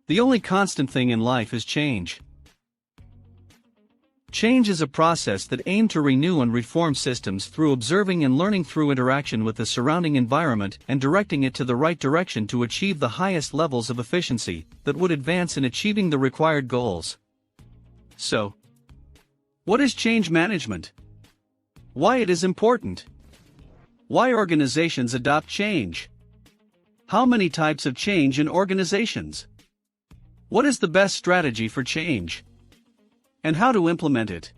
The only constant thing in life is change. Change is a process that aims to renew and reform systems through observing and learning through interaction with the surrounding environment and directing it to the right direction to achieve the highest levels of efficiency that would advance in achieving the required goals. So, what is change management? Why it is important? Why organizations adopt change? How many types of change in organizations? What is the best strategy for change? And how to implement it?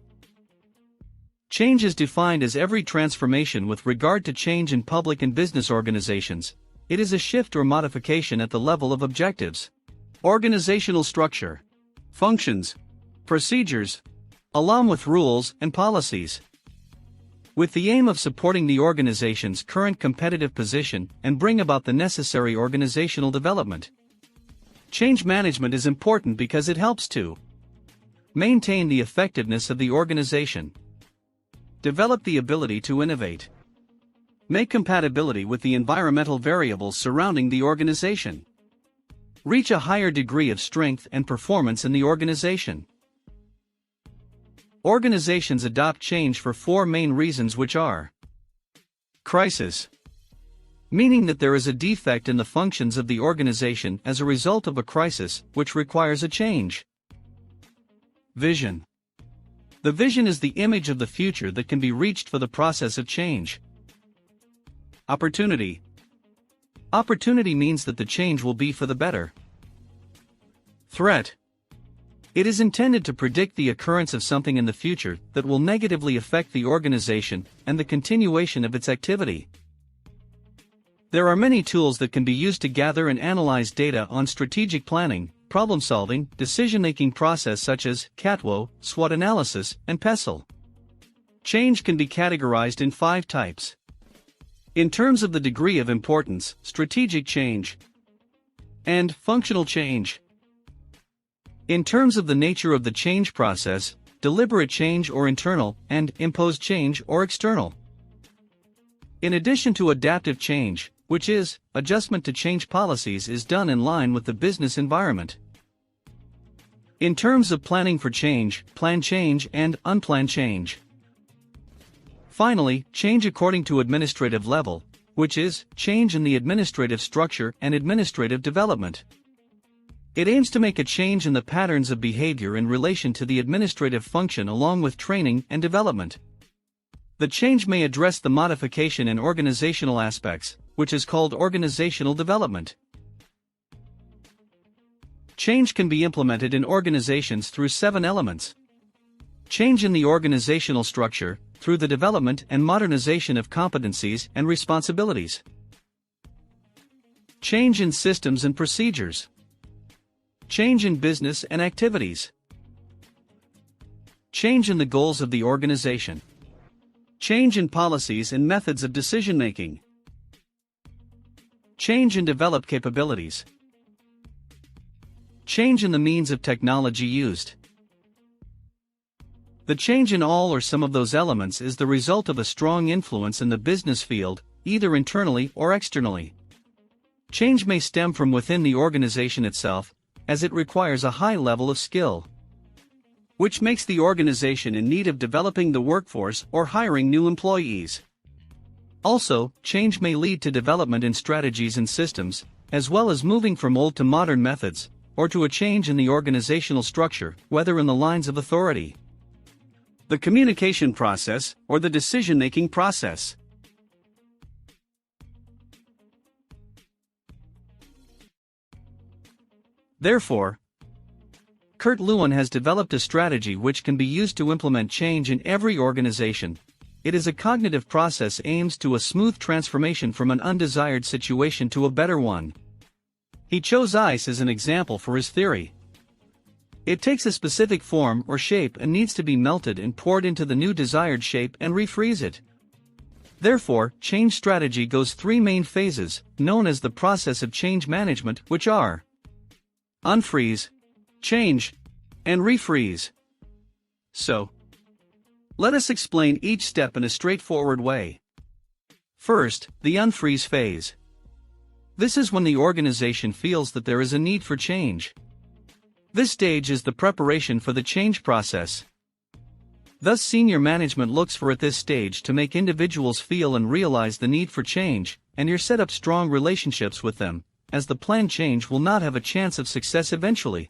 Change is defined as every transformation with regard to change in public and business organizations. It is a shift or modification at the level of objectives, organizational structure, functions, procedures, along with rules and policies, with the aim of supporting the organization's current competitive position and bring about the necessary organizational development. Change management is important because it helps to maintain the effectiveness of the organization, develop the ability to innovate, make compatibility with the environmental variables surrounding the organization, reach a higher degree of strength and performance in the organization. Organizations adopt change for four main reasons, which are: crisis, meaning that there is a defect in the functions of the organization as a result of a crisis which requires a change. Vision. The vision is the image of the future that can be reached for the process of change. Opportunity. Opportunity means that the change will be for the better. Threat. It is intended to predict the occurrence of something in the future that will negatively affect the organization and the continuation of its activity. There are many tools that can be used to gather and analyze data on strategic planning, problem-solving, decision-making process such as CATWO, SWOT analysis, and PESTLE. Change can be categorized in 5 types. In terms of the degree of importance, strategic change and functional change. In terms of the nature of the change process, deliberate change or internal, and imposed change or external. In addition to adaptive change, which is adjustment to change policies, is done in line with the business environment. In terms of planning for change, planned change and unplanned change. Finally, change according to administrative level, which is change in the administrative structure and administrative development. It aims to make a change in the patterns of behavior in relation to the administrative function along with training and development. The change may address the modification in organizational aspects, which is called organizational development. Change can be implemented in organizations through 7 elements. Change in the organizational structure, through the development and modernization of competencies and responsibilities. Change in systems and procedures. Change in business and activities. Change in the goals of the organization. Change in policies and methods of decision-making. Change in developed capabilities. Change in the means of technology used. The change in all or some of those elements is the result of a strong influence in the business field, either internally or externally. Change may stem from within the organization itself, as it requires a high level of skill, which makes the organization in need of developing the workforce or hiring new employees. Also, change may lead to development in strategies and systems, as well as moving from old to modern methods, or to a change in the organizational structure, whether in the lines of authority, the communication process, or the decision-making process. Therefore, Lewin has developed a strategy which can be used to implement change in every organization. It is a cognitive process aimed to a smooth transformation from an undesired situation to a better one. He chose ice as an example for his theory. It takes a specific form or shape and needs to be melted and poured into the new desired shape and refreeze it. Therefore, change strategy goes 3 main phases, known as the process of change management, which are unfreeze, change, and refreeze. So, let us explain each step in a straightforward way. First, the unfreeze phase. This is when the organization feels that there is a need for change. This stage is the preparation for the change process. Thus, senior management looks for at this stage to make individuals feel and realize the need for change, and you set up strong relationships with them, as the planned change will not have a chance of success eventually.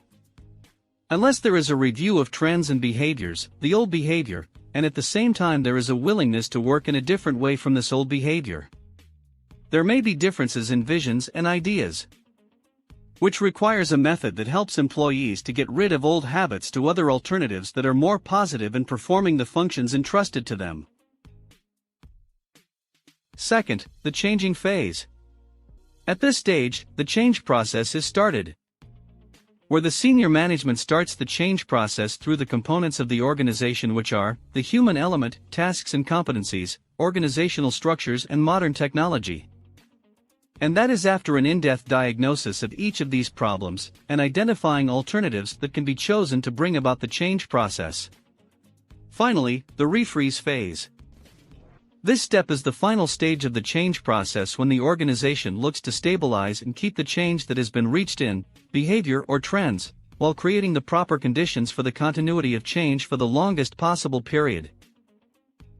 Unless there is a review of trends and behaviors, the old behavior, and at the same time there is a willingness to work in a different way from this old behavior. There may be differences in visions and ideas, which requires a method that helps employees to get rid of old habits to other alternatives that are more positive in performing the functions entrusted to them. Second, the changing phase. At this stage, the change process is started, where the senior management starts the change process through the components of the organization, which are the human element, tasks and competencies, organizational structures and modern technology. And that is after an in-depth diagnosis of each of these problems, and identifying alternatives that can be chosen to bring about the change process. Finally, the refreeze phase. This step is the final stage of the change process, when the organization looks to stabilize and keep the change that has been reached in behavior or trends, while creating the proper conditions for the continuity of change for the longest possible period.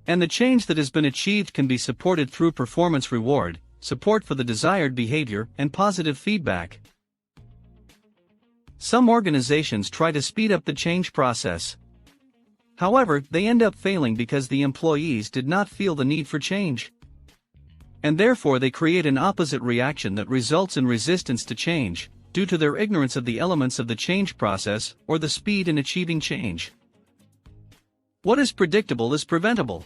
And the change that has been achieved can be supported through performance reward, support for the desired behavior, and positive feedback. Some organizations try to speed up the change process. However, they end up failing because the employees did not feel the need for change. And therefore they create an opposite reaction that results in resistance to change, due to their ignorance of the elements of the change process or the speed in achieving change. What is predictable is preventable.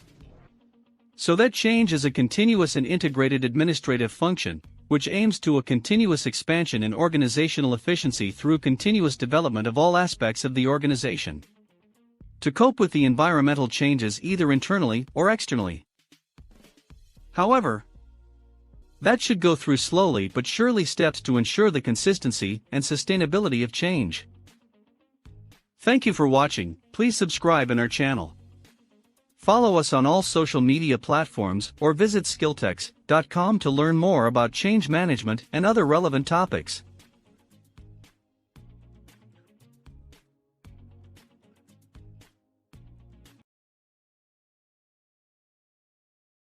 So that change is a continuous and integrated administrative function, which aims to a continuous expansion in organizational efficiency through continuous development of all aspects of the organization, to cope with the environmental changes either internally or externally. However, that should go through slowly but surely steps to ensure the consistency and sustainability of change. Thank you for watching. Please subscribe in our channel. Follow us on all social media platforms or visit skilltex.com to learn more about change management and other relevant topics.